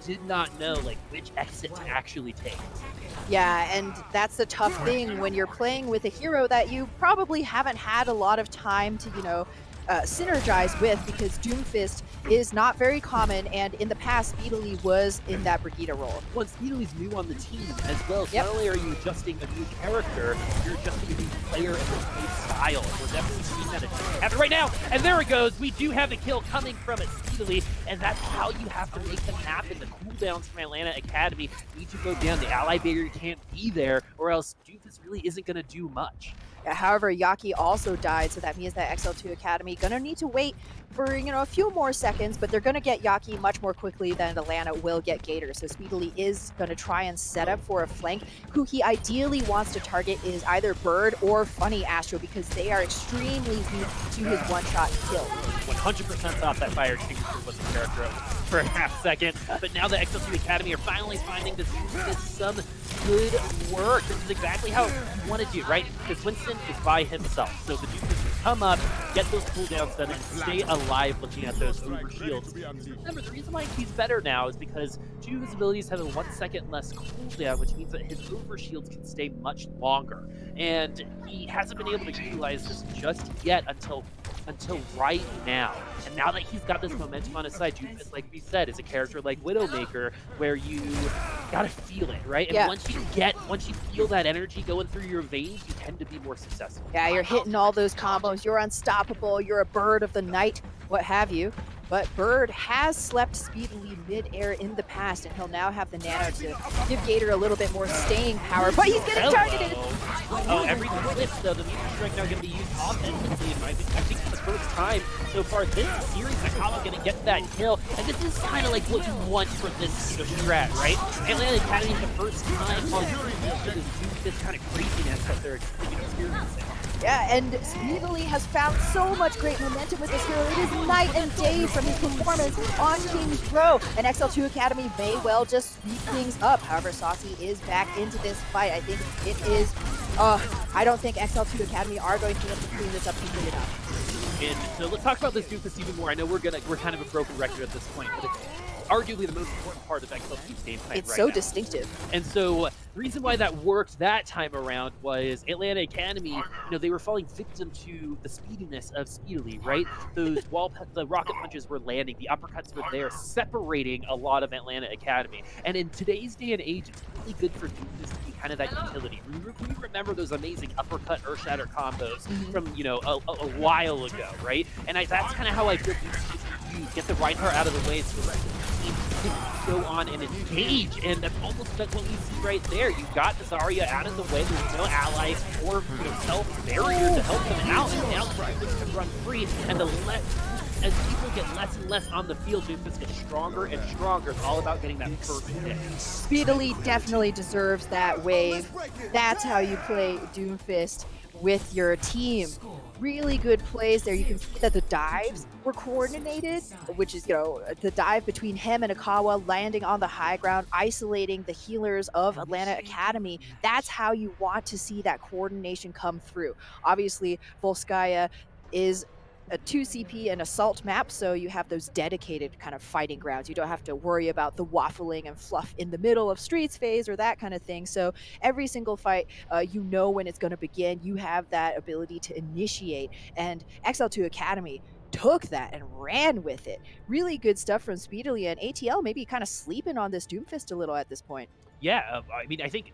did not know like which exit to actually take. Yeah, and that's the tough thing when you're playing with a hero that you probably haven't had a lot of time to, synergize with because Doomfist is not very common, and in the past, Speedily was in that Brigitte role. Well, Speedly's new on the team as well, so Yep. not only are you adjusting a new character, you're adjusting a new player and a new style. And we're definitely seeing that happen right now. And there it goes. We do have the kill coming from it Speedily, and that's how you have to make them happen. The cooldowns from Atlanta Academy need to go down. The ally barrier can't be there, or else Doofus really isn't going to do much. However, Yaki also died, so that means that XL2 Academy gonna need to wait for, a few more seconds, but they're gonna get Yaki much more quickly than Atlanta will get Gator. So Speedily is gonna try and set up for a flank. Who he ideally wants to target is either Bird or Funny Astro because they are extremely weak to his one-shot kill. 100% thought that fire extinguisher was the character for a half second, but now the XL2 Academy are finally finding this some good work. This is exactly how you want to do, right? Because Winston is by himself, so the dude can come up, get those cooldowns done, and stay alive looking at those Uber shields. Remember, the reason why he's better now is because two of his abilities have a 1 second less cooldown, which means that his over shields can stay much longer. And he hasn't been able to utilize this just yet until right now. And now that he's got this momentum on his side, Doofus, like we said, is a character like Widowmaker, where you gotta feel it, right? And Yeah. once you feel that energy going through your veins, you tend to be more successful. Yeah, you're hitting all those combos. You're unstoppable. You're a bird of the night, what have you. But Bird has slept Speedily mid-air in the past, and he'll now have the nano to give Gator a little bit more staying power. But he's getting targeted! Oh, everything flips, though. The Meteor Strike now going to be used offensively, and I think for the first time so far this series, Nakawa going to get that kill. And this is kind of like what you want for this strat, right? Atlanta Academy the first time while you're this kind of craziness that they're experiencing. Yeah, and Speedily has found so much great momentum with this hero. It is night and day from his performance on King's Row. And XL2 Academy may well just speed things up. However, Saucy is back into this fight. I think it is, I don't think XL2 Academy are going to be able to clean this up quickly enough. And so let's talk about this Doofus even more. I know we're kind of a broken record at this point, but it's arguably the most important part of XL2's game plan It's right so now. distinctive. And so the reason why that worked that time around was Atlanta Academy, they were falling victim to the speediness of Speedily, right? Those the rocket punches were landing, the uppercuts were there, separating a lot of Atlanta Academy. And in today's day and age, it's really good for Doofus to be kind of that utility. We remember those amazing uppercut Earthshatter combos from, a while ago, right? And that's kind of how I feel you get the Reinhardt out of the way so the rest of the team can go on and engage, and that's almost what we see right there. You got the Zarya out of the way, there's no ally or self-barrier to help them out, and now Doofus can run free, and as people get less and less on the field, Doofus gets stronger and stronger. It's all about getting that first hit. Speedily definitely deserves that wave. That's how you play Doomfist with your team. Really good plays there. You can see that the dives were coordinated, which is, the dive between him and Akawa, landing on the high ground, isolating the healers of Atlanta Academy. That's how you want to see that coordination come through. Obviously, Volskaya is a 2CP and assault map, so you have those dedicated kind of fighting grounds. You don't have to worry about the waffling and fluff in the middle of streets phase or that kind of thing. So every single fight, you know when it's going to begin. You have that ability to initiate, and XL2 Academy took that and ran with it. Really good stuff from Speedily, and ATL maybe kind of sleeping on this Doomfist a little at this point. Yeah, I mean, I think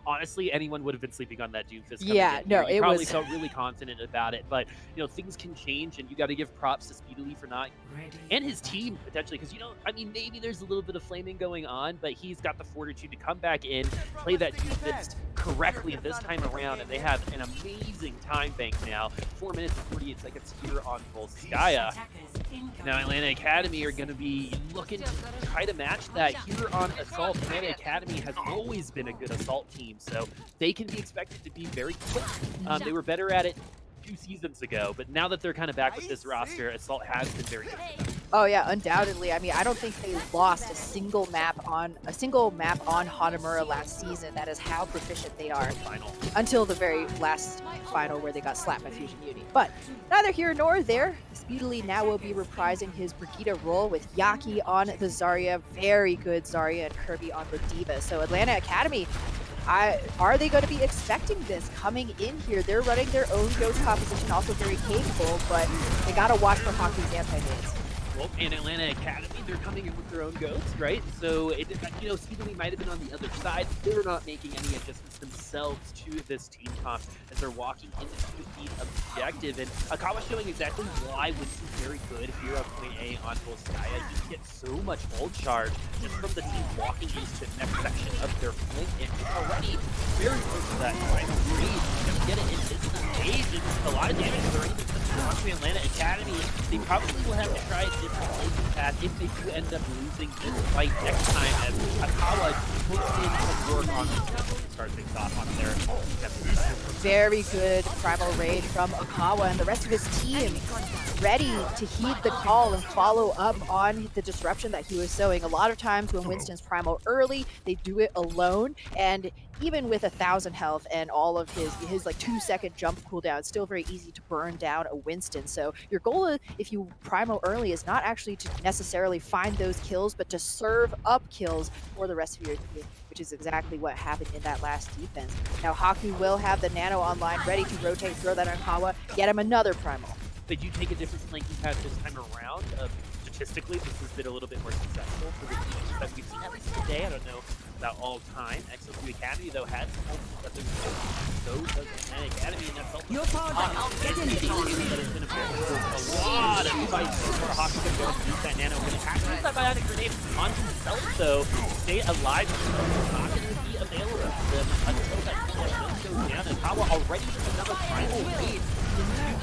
honestly, anyone would have been sleeping on that Doomfist coming Yeah, in no, here. You it probably was felt really confident about it, but, things can change, and you got to give props to Speedily for not, and his team, potentially, because, maybe there's a little bit of flaming going on, but he's got the fortitude to come back in, play that Doomfist correctly this time around, and they have an amazing time bank now. 4 minutes and 48 seconds here on Volskaya. Now, Atlanta Academy are going to be looking to try to match that here on Assault. Atlanta Academy has always been a good Assault team, so they can be expected to be very quick. They were better at it 2 seasons ago, but now that they're kind of back with this roster, Assault has been very good for them. Oh yeah, undoubtedly. I mean, I don't think they lost a single map on Hanamura last season. That is how proficient they are. Final. Until the very last final where they got slapped by Fusion Uni. But neither here nor there. Speedily now will be reprising his Brigitte role with Yaki on the Zarya. Very good Zarya and Kirby on the D.Va. So Atlanta Academy, are they going to be expecting this coming in here? They're running their own ghost composition, also very capable, but they got to watch for Hockey's anti-nades. Well, in Atlanta Academy, they're coming in with their own ghosts, right? So, Speedily might have been on the other side. They're not making any adjustments themselves to this team comp as they're walking into the objective. And Akawa's showing exactly why Winston's very good here on point A on Volskaya. You can get so much ult charge just from the team walking into the next section of their flank. And it's already very close to that final read. Get it into the stage. It's a lot of damage. They're even watching Atlanta Academy. They probably will have to try a different playing path if they do end up losing this fight next time, as Akawa puts in some work on to start things off on their very good primal raid from Akawa and the rest of his team, ready to heed the call and follow up on the disruption that he was sowing. A lot of times when Winston's primal early, they do it alone, and even with 1,000 health and all of his like 2-second jump cooldown, it's still very easy to burn down a Winston. So your goal, if you primal early, is not actually to necessarily find those kills, but to serve up kills for the rest of your team, which is exactly what happened in that last defense. Now Haku will have the Nano online, ready to rotate, throw that on Kawa, get him another primal. They do take a different flanking path this time around. Statistically, this has been a little bit more successful for the teams that we've seen at least today. I don't know about all time. XL2 Academy, though, has multiple, but there's so does Atlanta Academy, and that's also Your power down. Get in there. That has been a lot of fights for Hawks to go use that Nano. When it has to use that bionic grenade on himself, though, stay alive. It's not going to be available to them until that goes down. And Kawa already with another final raid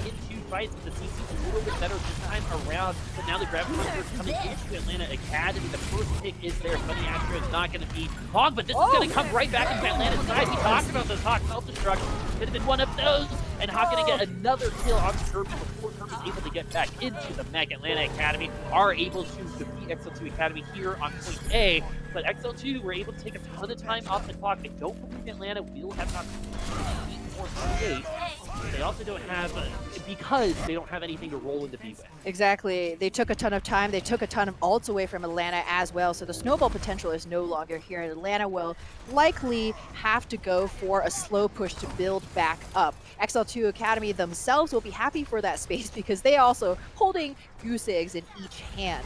into fights, but the CC is a little bit better this time around. But now the Graviton is coming into Atlanta Academy. The first pick is there. Funny Astro is not going to be Hog, but this is going to come right back into Atlanta's side. We talked about those Hawk self-destruct. Could have been one of those. And Hawk going to get another kill on Kirby before Kirby's able to get back into the mech. Atlanta Academy are able to defeat XL2 Academy here on point A. But XL2 were able to take a ton of time off the clock. I don't believe Atlanta will have an opportunity to beat more create. They also don't have, because they don't have anything to roll into B with. Exactly. They took a ton of time. They took a ton of ults away from Atlanta as well. So the snowball potential is no longer here. And Atlanta will likely have to go for a slow push to build back up. XL2 Academy themselves will be happy for that space because they also holding goose eggs in each hand.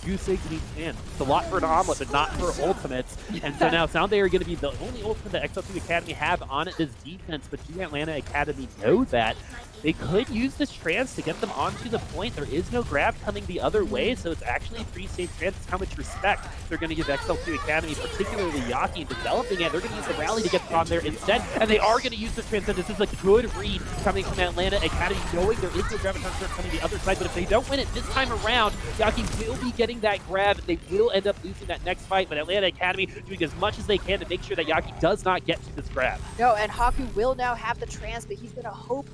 Goose eggs in each hand. It's a lot for an omelet, but not for ultimates. And so now Sound they are going to be the only ultimate that XL2 Academy have on this defense, but do Atlanta Academy know that? They could use this trance to get them onto the point. There is no grab coming the other way, so it's actually a pretty safe trance. It's how much respect they're going to give XL2 Academy, particularly Yaki, in developing it. They're going to use the rally to get them on there instead, and they are going to use this trance. This is a good read coming from Atlanta Academy, knowing there is no Graviton Surge coming the other side, but if they don't win it this time around, Yaki will be getting that grab. They will end up losing that next fight, but Atlanta Academy doing as much as they can to make sure that Yaki does not get to this grab. No, and Haku will now have the trance, but he's going to hope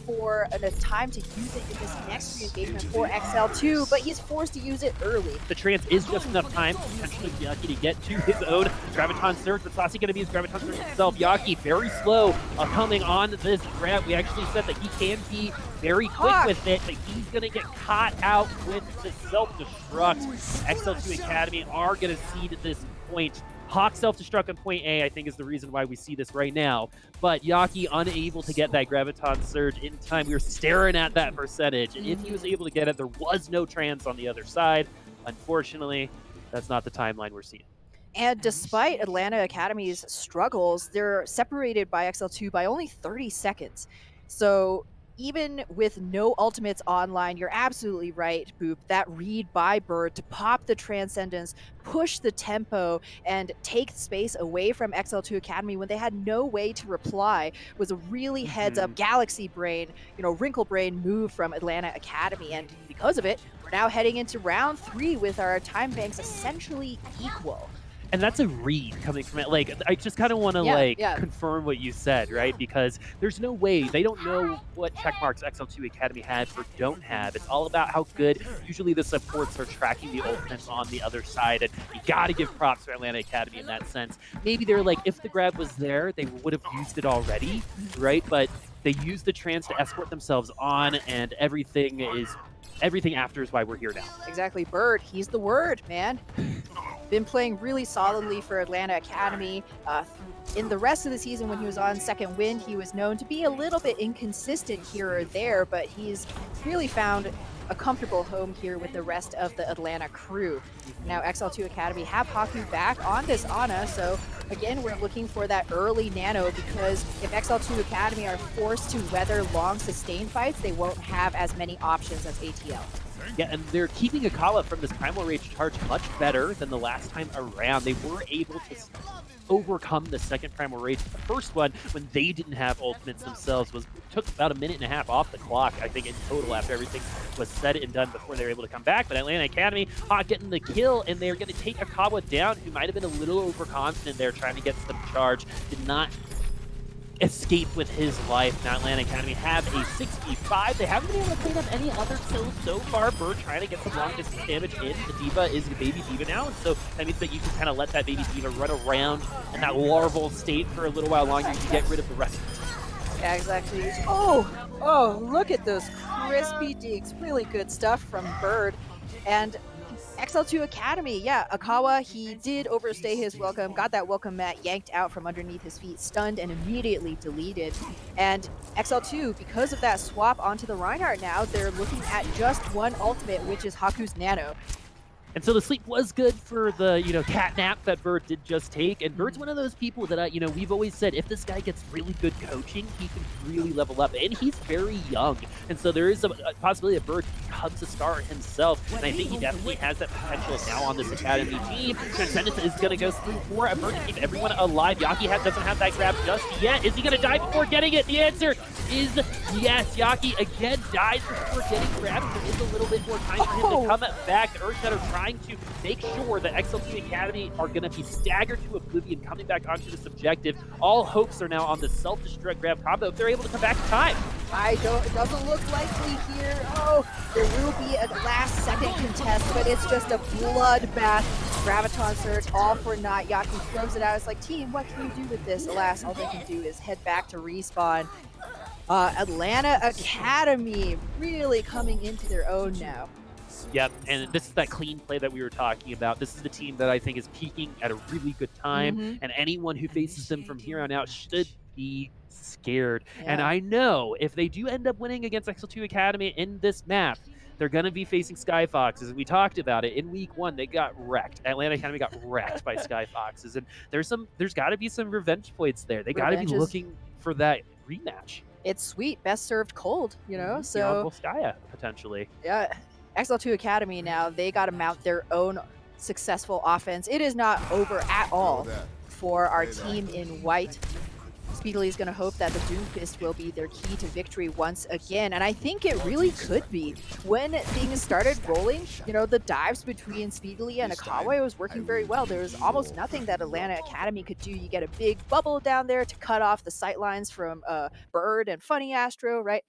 for a time to use it in this next re-engagement for XL2, but he's forced to use it early. The trance is just enough time potentially Yaki to get to his own Graviton Surge, but Saucy going to be his Graviton Surge himself. Yaki very slow coming on this grab. We actually said that he can be very quick with it, but he's going to get caught out with the self-destruct. XL2 Academy are going to cede this point. Hawk self-destruct on point A, I think, is the reason why we see this right now. But Yaki unable to get that Graviton Surge in time. We were staring at that percentage, and if he was able to get it, there was no trance on the other side. Unfortunately, that's not the timeline we're seeing. And despite Atlanta Academy's struggles, they're separated by XL2 by only 30 seconds. So even with no ultimates online, you're absolutely right, Boop. That read by Bird to pop the Transcendence, push the tempo, and take space away from XL2 Academy when they had no way to reply was a really heads-up galaxy brain, wrinkle brain move from Atlanta Academy. And because of it, we're now heading into round 3 with our time banks essentially equal. And that's a read coming from it. Like, I just kind of want to Yeah, like yeah. confirm what you said, right? Because there's no way they don't know what check marks XL2 Academy had or don't have. It's all about how good usually the supports are tracking the ultimates on the other side, and you got to give props to Atlanta Academy in that sense. Maybe they're like, if the grab was there, they would have used it already, right? But they used the trans to escort themselves on, and everything after is why we're here now. Exactly. Bird, he's the word, man. Been playing really solidly for Atlanta Academy. In the rest of the season, when he was on Second Wind, he was known to be a little bit inconsistent here or there, but he's really found a comfortable home here with the rest of the Atlanta crew. Now, XL2 Academy have Haku back on this Ana, so again, we're looking for that early nano, because if XL2 Academy are forced to weather long sustained fights, they won't have as many options as ATL. Yeah, and they're keeping Akawa from this Primal Rage charge much better than the last time around. They were able to overcome the second Primal Rage. The first one, when they didn't have ultimates themselves, took about a minute and a half off the clock, I think, in total, after everything was said and done before they were able to come back. But Atlanta Academy, getting the kill, and they're going to take Akawa down, who might have been a little overconfident there trying to get some charge. Did not escape with his life. Now Atlanta Academy have a 65. They haven't been able to clean up any other kills so far. Bird trying to get some long distance damage in. The D.Va is the baby D.Va now, and so that means that you can kind of let that baby D.Va run around in that larval state for a little while longer. You can get rid of the rest of it. Yeah, exactly. Oh, look at those crispy deeks. Really good stuff from Bird. And XL2 Academy, yeah, Akawa, he did overstay his welcome, got that welcome mat yanked out from underneath his feet, stunned and immediately deleted. And XL2, because of that swap onto the Reinhardt now, they're looking at just one ultimate, which is Haku's Nano. And so the sleep was good for the, cat nap that Bird did just take. And Bird's one of those people that, we've always said, if this guy gets really good coaching, he can really level up. And he's very young. And so there is a possibility that Bird becomes a star himself. And I think he definitely has that potential now on this Academy team. Transcendence is going to go through for a Bird to keep everyone alive. Yaki doesn't have that grab just yet. Is he going to die before getting it? The answer is yes. Yaki again dies before getting grabbed. There is a little bit more time for him to come back. The Earthshatter trying to make sure that XL2 Academy are going to be staggered to oblivion, coming back onto this objective. All hopes are now on the self-destruct grab combo if they're able to come back in time. It doesn't look likely here. There will be a last-second contest, but it's just a bloodbath. Graviton Surge, all for naught. Yaki throws it out. It's like, team, what can you do with this? Alas, all they can do is head back to respawn. Atlanta Academy really coming into their own now. Yep, and this is that clean play that we were talking about. This is the team that I think is peaking at a really good time, and anyone who faces them from here on out should be scared. Yeah. And I know if they do end up winning against XL2 Academy in this map, they're going to be facing Sky Foxes. We talked about it in week 1. They got wrecked. Atlanta Academy got wrecked by Sky Foxes, and there's got to be some revenge points there. They got to be looking for that rematch. It's sweet, best served cold, So Volskaya potentially. Yeah. XL2 Academy now, they got to mount their own successful offense. It is not over at all for our team in white. Speedily is going to hope that the Doomfist will be their key to victory once again, and I think it really could be. When things started rolling, the dives between Speedily and Akawa was working very well. There was almost nothing that Atlanta Academy could do. You get a big bubble down there to cut off the sightlines from Bird and Funny Astro, right?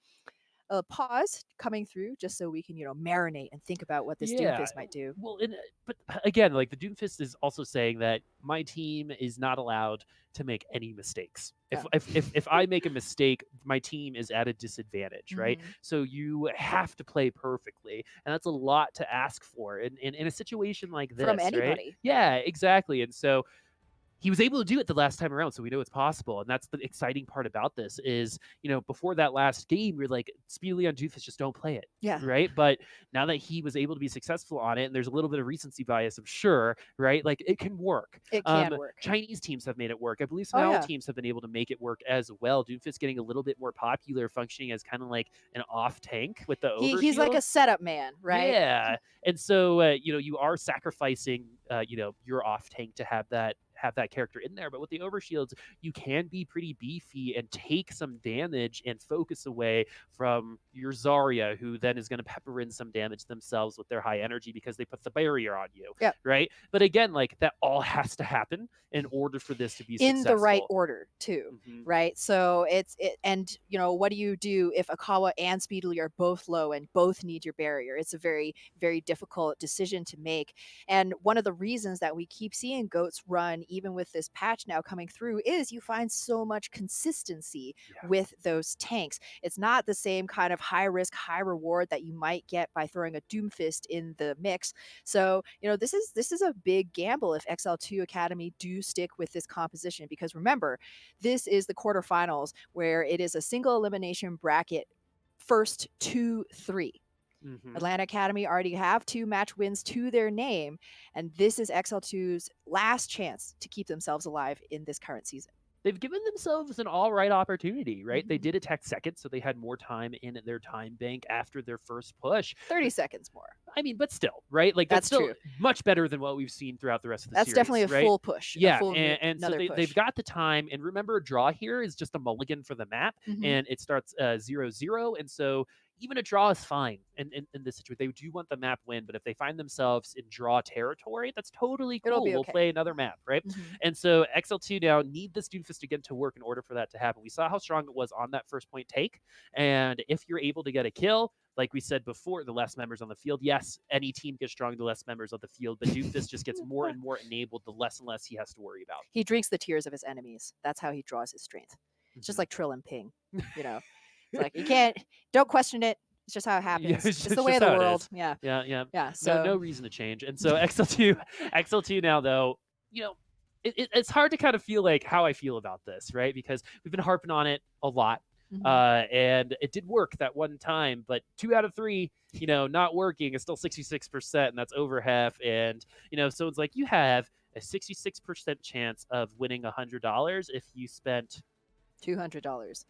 Pause coming through just so we can, marinate and think about what this Doomfist might do. Well, but again, like the Doomfist is also saying that my team is not allowed to make any mistakes. If I make a mistake, my team is at a disadvantage, right? So you have to play perfectly, and that's a lot to ask for in a situation like this. From anybody. Right? Yeah, exactly. And so he was able to do it the last time around, so we know it's possible. And that's the exciting part about this is, before that last game, you're like, Speedily on Doomfist, just don't play it. Yeah. Right? But now that he was able to be successful on it, and there's a little bit of recency bias, I'm sure, right? Like, it can work. It can work. Chinese teams have made it work. I believe some teams have been able to make it work as well. Doomfist getting a little bit more popular, functioning as kind of like an off tank with the overshield. He's like a setup man, right? Yeah. And so, you are sacrificing, your off tank to have that have that character in there. But with the overshields, you can be pretty beefy and take some damage and focus away from your Zarya, who then is going to pepper in some damage themselves with their high energy because they put the barrier on you. Yep. Right. But again, like that all has to happen in order for this to be in successful. the right order too, right? So and you know, what do you do if Akawa and Speedily are both low and both need your barrier? It's a very, very difficult decision to make. And one of the reasons that we keep seeing GOATs run, even with this patch now coming through, is you find so much consistency with those tanks. It's not the same kind of high risk, high reward that you might get by throwing a Doomfist in the mix. So, you know, this is a big gamble if XL2 Academy do stick with this composition, because remember, this is the quarterfinals where it is a single elimination bracket, first 2-3. Atlanta Academy already have 2 match wins to their name, and this is XL2's last chance to keep themselves alive in this current season. They've given themselves an all right opportunity, right? They did attack second, so they had more time in their time bank after their first push. 30 seconds more. I mean, but still, right? Like that's still true. Much better than what we've seen throughout the rest of the series. That's definitely a full push. Yeah, full and so they've got the time. And remember, draw here is just a mulligan for the map, and it starts 0-0, and so even a draw is fine in this situation. They do want the map win, but if they find themselves in draw territory, that's totally cool. We'll play another map, right? And so XL2 now need this Doomfist again to work in order for that to happen. We saw how strong it was on that first point take, and if you're able to get a kill, like we said before, the less members on the field. Yes, any team gets strong, the less members on the field, but Doomfist just gets more and more enabled, the less and less he has to worry about. He drinks the tears of his enemies. That's how he draws his strength. It's just like Trill and Ping, you know. It's like, you don't question it. It's just how it happens. It's the way of the world. Yeah. So no reason to change. And so XL2 now, though, you know, it's hard to kind of feel like how I feel about this, right? Because we've been harping on it a lot. And it did work that one time, but 2 out of 3, you know, not working is still 66%, and that's over half. And, you know, so it's like you have a 66% chance of winning $100 if you spent $200.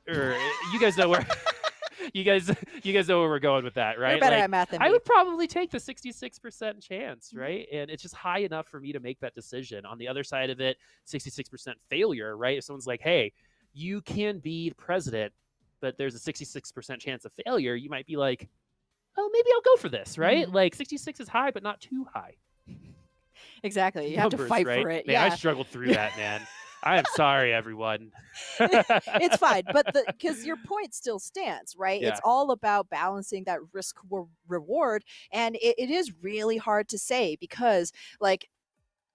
Or you guys know where you guys know where we're going with that, right? You're better at math than me. I would probably take the 66% chance, right? And it's just high enough for me to make that decision. On the other side of it, 66% failure, right? If someone's like, hey, you can be the president, but there's a 66% chance of failure, you might be like, oh, maybe I'll go for this, right? Like 66 is high, but not too high. Exactly. You have to fight for it. Man, I struggled through that, man. I am sorry, everyone. It's fine, but because your point still stands, right? Yeah. It's all about balancing that risk reward, and it is really hard to say because, like,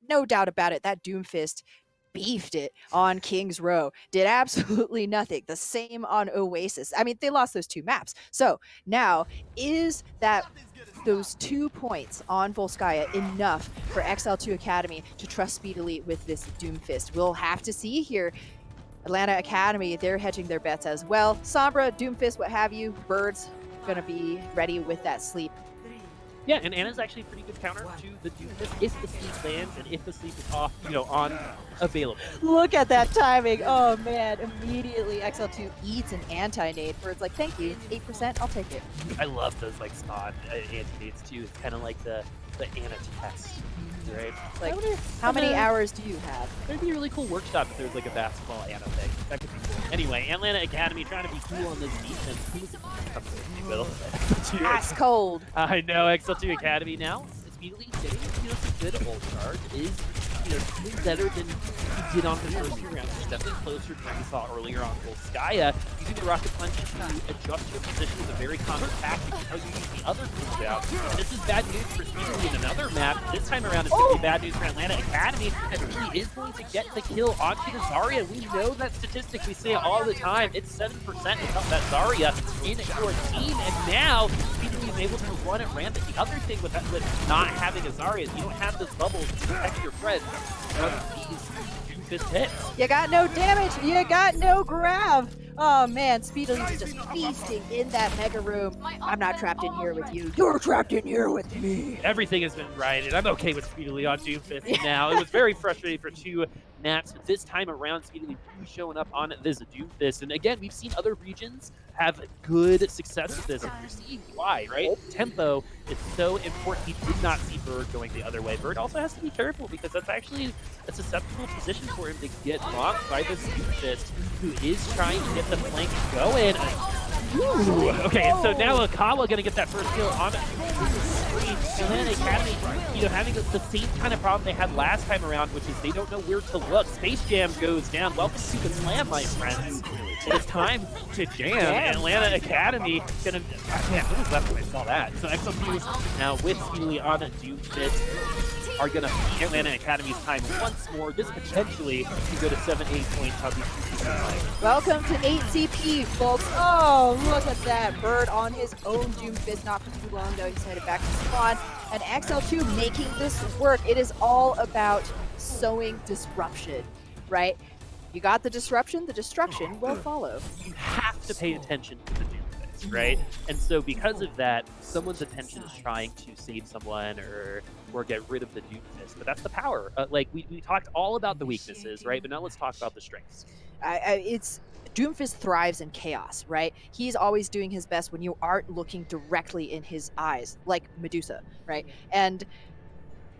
no doubt about it, that Doomfist beefed it on King's Row, did absolutely nothing. The same on Oasis. I mean, they lost those 2 maps. So now, is that those 2 points on Volskaya enough for XL2 Academy to trust Speedily with this Doomfist? We'll have to see here. Atlanta Academy, they're hedging their bets as well. Sombra, Doomfist, what have you, Birds gonna be ready with that sleep. Yeah, and Anna's actually a pretty good counter to the Doomfist if the sleep lands and if the sleep is off, you know, on available. Look at that timing. Oh man, immediately XL2 eats an anti-nade. Bird's like, thank you, 8%, I'll take it. I love those like spawn anti-nades too. It's kind of like the Anna test, right? Like, how many hours do you have? There'd be a really cool workshop if there's like a basketball Anna thing. That could be cool. Anyway, Atlanta Academy trying to be cool on this defense. Who is it? Ice cold. I know, XL2 Academy now. Speedily getting some good ult charge is, you know, doing better than he did on his earlier rounds. He's definitely closer to what we saw earlier on Volskaya. Using the rocket punch to adjust your position is a very common tactic because you use the other cooldown. And this is bad news for Speedily in another map. This time around, it's going to be bad news for Atlanta Academy. And really is going to get the kill onto the Zarya. We know that statistic. We say it all the time. It's 7% without that Zarya in your team. And now, Speedily is able to run it rampant. The other thing with not having a Zarya is you don't have those bubbles to protect your friends from these Doomfist hits. You got no damage. You got no grab. Oh man, Speedily's just feasting in that mega room. I'm not trapped in here with you. You're trapped in here with me. Everything has been righted. I'm okay with Speedily on Doomfist now. It was very frustrating for 2 maps, but this time around, Speedily really showing up on this Doomfist. And again, we've seen other regions have good success with this, and you're seeing why, right? Tempo is so important. He did not see Bird going the other way. Bird also has to be careful because that's actually a susceptible position for him to get blocked by this Doomfist, who is trying to get the flank going. Ooh, okay, and so now Akawa gonna get that first kill on Atlanta Academy, having the same kind of problem they had last time around, which is they don't know where to look. Space Jam goes down. Welcome to the slam, my friends. It is time to jam. Atlanta Academy gonna. Man, what was left when I saw that? So XL2 now with Speedily on Doomfist are gonna beat Atlanta Academy's time once more. This potentially can go to 7-8 points. How these two like. Welcome to 8CP, folks. Oh, look at that. Bird on his own Doomfist, not for too long though. He's headed back to spawn. And XL2 making this work. It is all about sowing disruption, right? You got the disruption, the destruction will follow. You have to pay attention to the Doomfist, right? And so because of that, someone's attention is trying to save someone or get rid of the Doomfist. But that's the power. Like we talked all about the weaknesses, right? But now let's talk about the strengths. Doomfist thrives in chaos, right? He's always doing his best when you aren't looking directly in his eyes, like Medusa, right? And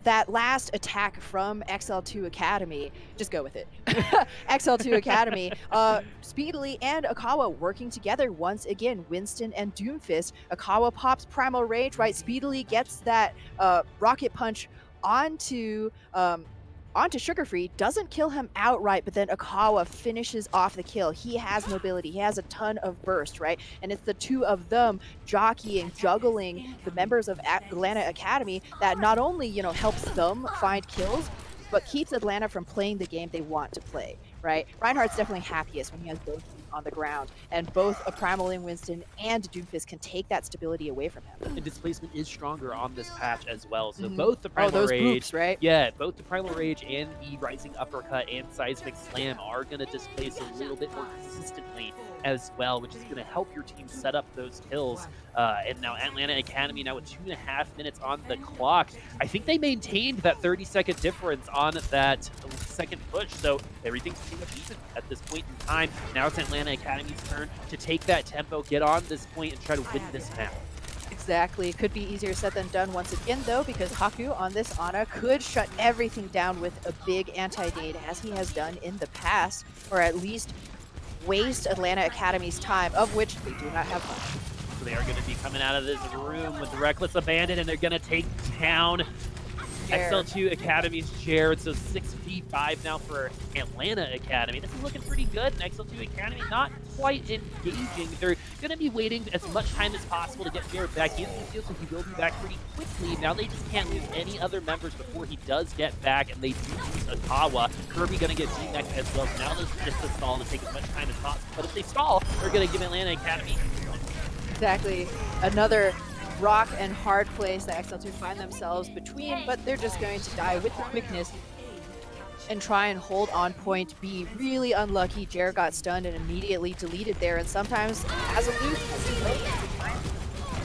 that last attack from XL2 Academy, just go with it. XL2 Academy, Speedily and Akawa working together once again. Winston and Doomfist. Akawa pops Primal Rage, right? Speedily gets that rocket punch onto Sugar Free, doesn't kill him outright, but then Akawa finishes off the kill. He has mobility, he has a ton of burst, right? And it's the two of them jockeying, juggling the members of Atlanta Academy that not only, helps them find kills, but keeps Atlanta from playing the game they want to play, right? Reinhardt's definitely happiest when he has both on the ground, and both a Primal in Winston and Doomfist can take that stability away from him. And displacement is stronger on this patch as well, so both the Primal those Rage, boops, right? Yeah, both the Primal Rage and the Rising Uppercut and Seismic Slam are going to displace a little bit more consistently as well, which is going to help your team set up those kills. And now Atlanta Academy now with 2.5 minutes on the clock. I think they maintained that 30-second difference on that second push, so everything's pretty much even at this point in time. Now it's Atlanta Academy's turn to take that tempo, get on this point, and try to win this map. Exactly. Could be easier said than done once again, though, because Haku on this Ana could shut everything down with a big anti-nade, as he has done in the past, or at least waste Atlanta Academy's time, of which they do not have much. So they are going to be coming out of this room with Reckless Abandon, and they're going to take down XL2 Academy's chair. So 6v5 now for Atlanta Academy. This is looking pretty good. And XL2 Academy not quite engaging. They're going to be waiting as much time as possible to get Jared back into the field, so he will be back pretty quickly. Now they just can't lose any other members before he does get back, and they do use Akawa. Kirby going to get D-next as well. So now there's just a stall to take as much time as possible. But if they stall, they're going to give Atlanta Academy. Exactly. Another rock and hard place that XL2 find themselves between, but they're just going to die with the quickness and try and hold on point B. Really unlucky. Jared got stunned and immediately deleted there, and sometimes as a loose,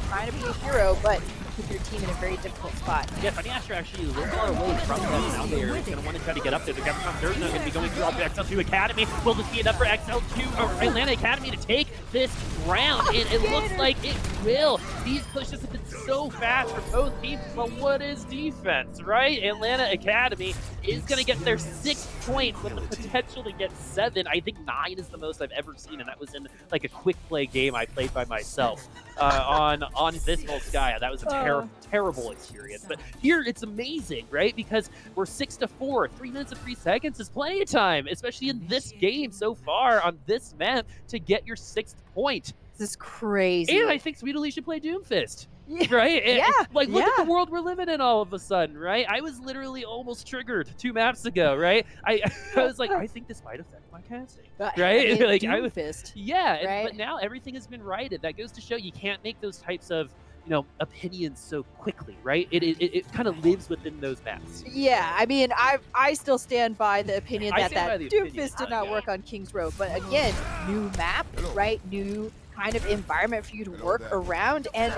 trying to be a hero, but put your team in a very difficult spot. Yeah, Funny Asher actually a little far away from them now. They're going to want to try to get up there. The Commentators are going to be going through all the XL2 Academy. Will this be enough for XL2 or Atlanta Academy to take this round? And it looks like it will. These pushes have been so fast for both teams, but what is defense, right? Atlanta Academy is going to get their 6 points with the potential to get 7. I think 9 is the most I've ever seen, and that was in like a quick play game I played by myself on Visceral Sky. That was a terrible experience. But here it's amazing, right? Because we're 6-4. 3 minutes and 3 seconds is plenty of time, especially in this game so far on this map, to get your 6th point. This is crazy. And I think Speedily should play Doomfist. Yeah. Right? Yeah. Like, look at the world we're living in all of a sudden, right? I was literally almost triggered 2 maps ago, right? I was like, I think this might affect my casting, right? I mean, like, Doomfist. Yeah, right? But now everything has been righted. That goes to show you can't make those types of, opinions so quickly, right? It kind of lives within those maps. Yeah, I mean, I still stand by the opinion I that stand by the Doomfist opinion, did not work on King's Row. But again, new map, right? New kind of environment for you to work around, and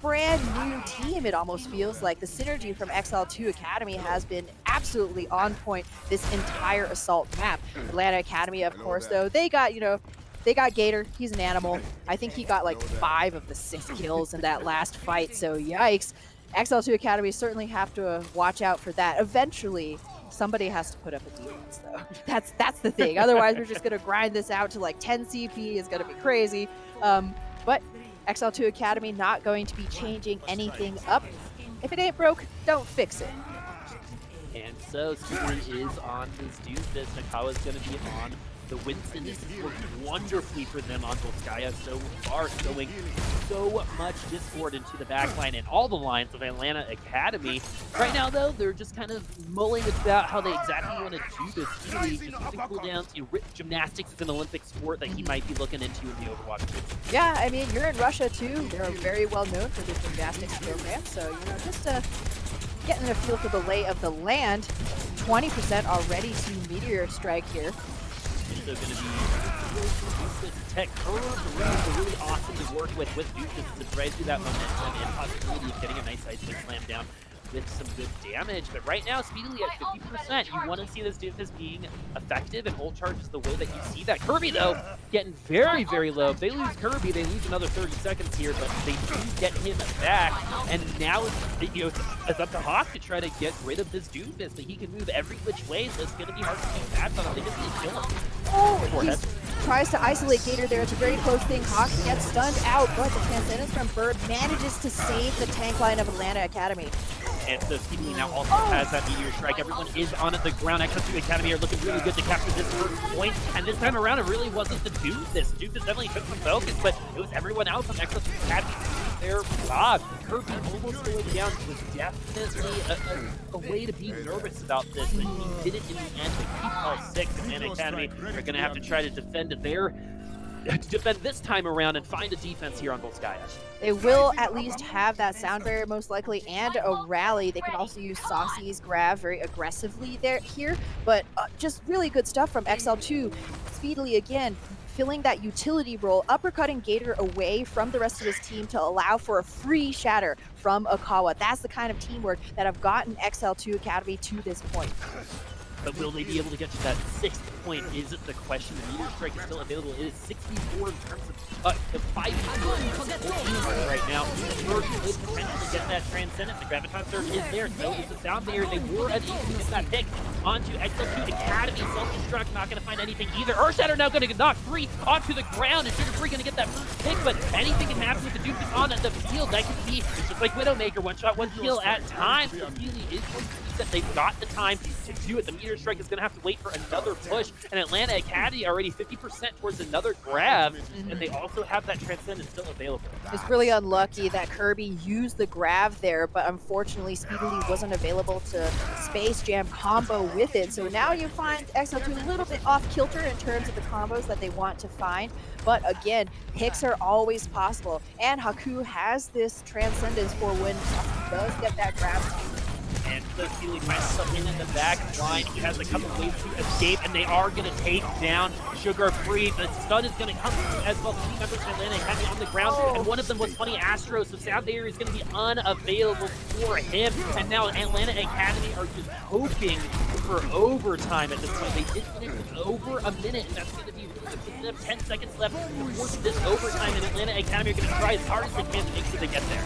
brand new team, it almost feels like. The synergy from XL2 Academy has been absolutely on point this entire Assault map. Atlanta Academy, of course, though, they got, they got Gator. He's an animal. I think he got like 5 of the 6 kills in that last fight, so yikes. XL2 Academy certainly have to watch out for that. Eventually, somebody has to put up a defense, though. That's the thing. Otherwise, we're just going to grind this out to like 10 CP. It's going to be crazy. But XL2 Academy not going to be changing anything up. If it ain't broke, don't fix it. And so Speedly is on his Doomfist. Nakawa's going to be on the Winston. This has worked wonderfully for them on Volskaya so far, showing so much discord into the backline and all the lines of Atlanta Academy. Right now, though, they're just kind of mulling about how they exactly want to do this. Speedly just using cooldowns. Gymnastics is an Olympic sport that he might be looking into in the Overwatch too. Yeah, I mean, you're in Russia, too. They're very well known for this gymnastics program, so, just getting a feel for the lay of the land. 20% already to Meteor Strike here. Also going to be really tech really awesome to work with Doomfist to drive through that momentum and possibility of getting a nice ice slam down with some good damage. But right now, Speedily at 50%. You want to see this Doomfist being effective, and ult charge is the way that you see that. Kirby, though, getting very, very low. If they lose Kirby, they lose another 30 seconds here, but they do get him back. And now it's up to Hawk to try to get rid of this Doomfist, but he can move every which way, so it's going to be hard to do that. But I think it's going to kill him. Oh, he tries to isolate Gator there. It's a very close thing. Hawk gets stunned out, but the Transcendence from Bird manages to save the tank line of Atlanta Academy. And so Speedily now also has that Meteor Strike. Everyone is on the ground. XL2 Academy are looking really good to capture this first point. And this time around, it really wasn't the Doomfist. Doomfist definitely took some focus, but it was everyone else from XL2 Academy doing their job. Kirby almost going down was definitely a way to be nervous about this, but he did it in the end to keep all 6. And Academy are going to have to try to defend this time around and find a defense here on Volskaya. They will at least have that sound barrier most likely and a rally. They can also use Saucy's grab very aggressively here, but just really good stuff from XL2. Speedily again, filling that utility role, uppercutting Gator away from the rest of his team to allow for a free shatter from Akawa. That's the kind of teamwork that have gotten XL2 Academy to this point. But will they be able to get to that 6th point? Is it the question? The Meteor Strike is still available. It is 64 in terms of the 5 right now. Bird could potentially get that Transcendent. The Graviton Surge is there. So is the sound barrier. They were able to get that pick onto XL2 Academy. Self-destruct, not going to find anything either. Earthshatter now going to knock 3 onto the ground, and Sugar Free going to get that first pick, but anything can happen with the Doomfist on the field. That could be, it's just like Widowmaker, one shot, one kill at time. So Healy is going to see that they've got the time to do it. The Meteor Strike is going to have to wait for another push, and Atlanta Academy already 50% towards another grab, and they also have that Transcendence still available. It's really unlucky that Kirby used the grab there, but unfortunately Speedily wasn't available to Space Jam combo with it. So now you find XL2 a little bit off kilter in terms of the combos that they want to find. But again, picks are always possible, and Haku has this Transcendence for when he does get that grab. And so Healy finds something in the back line. He has a couple ways to escape, and they are going to take down Sugar Free. The stun is going to come as well. 3 members of Atlanta Academy on the ground, and one of them was Funny Astro, so sound barrier is going to be unavailable for him. And now Atlanta Academy are just hoping for overtime at this point. They did finish with over a minute, and that's going to be 10 seconds left to force this overtime, and Atlanta Academy are going to try as hard as they can to make sure they get there.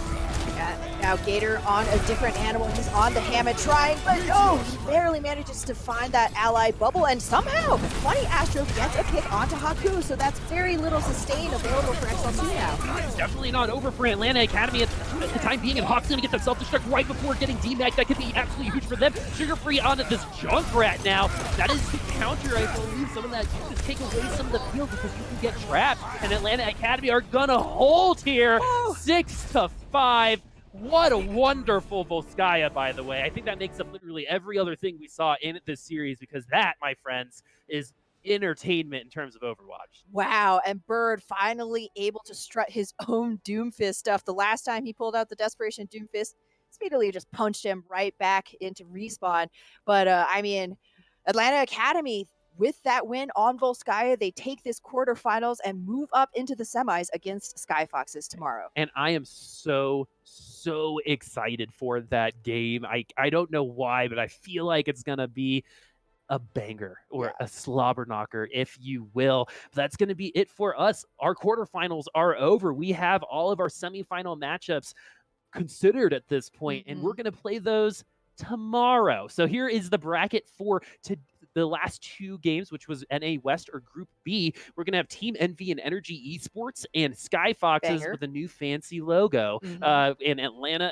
Now Gator on a different animal. He's on the Hammond trying, but no, he barely manages to find that ally bubble, and somehow Funny Astro gets a pick onto Haku, so that's very little sustain available for XL2 now. It's definitely not over for Atlanta Academy at the time being, and Hawk's going to get that self-destruct right before getting DMAC. That could be absolutely huge for them. Sugar Free on this Junkrat now. That is the counter, I believe, some of that just take away some of the field because you can get trapped, and Atlanta Academy are going to hold here. 6-5. What a wonderful Volskaya, by the way. I think that makes up literally every other thing we saw in this series, because that, my friends, is entertainment in terms of Overwatch. Wow, and Bird finally able to strut his own Doomfist stuff. The last time he pulled out the Desperation Doomfist, Speedily just punched him right back into respawn. But, I mean, Atlanta Academy, with that win on Volskaya, they take this quarterfinals and move up into the semis against Sky Foxes tomorrow. And I am so excited for that game. I don't know why, but I feel like it's gonna be a banger or a slobber knocker, if you will. That's going to be it for us. Our quarterfinals are over. We have all of our semifinal matchups considered at this point, and we're going to play those tomorrow. So here is the bracket for the last 2 games, which was NA West or Group B. We're going to have Team Envy and Energy Esports and Sky Foxes Banger. with a new fancy logo in Atlanta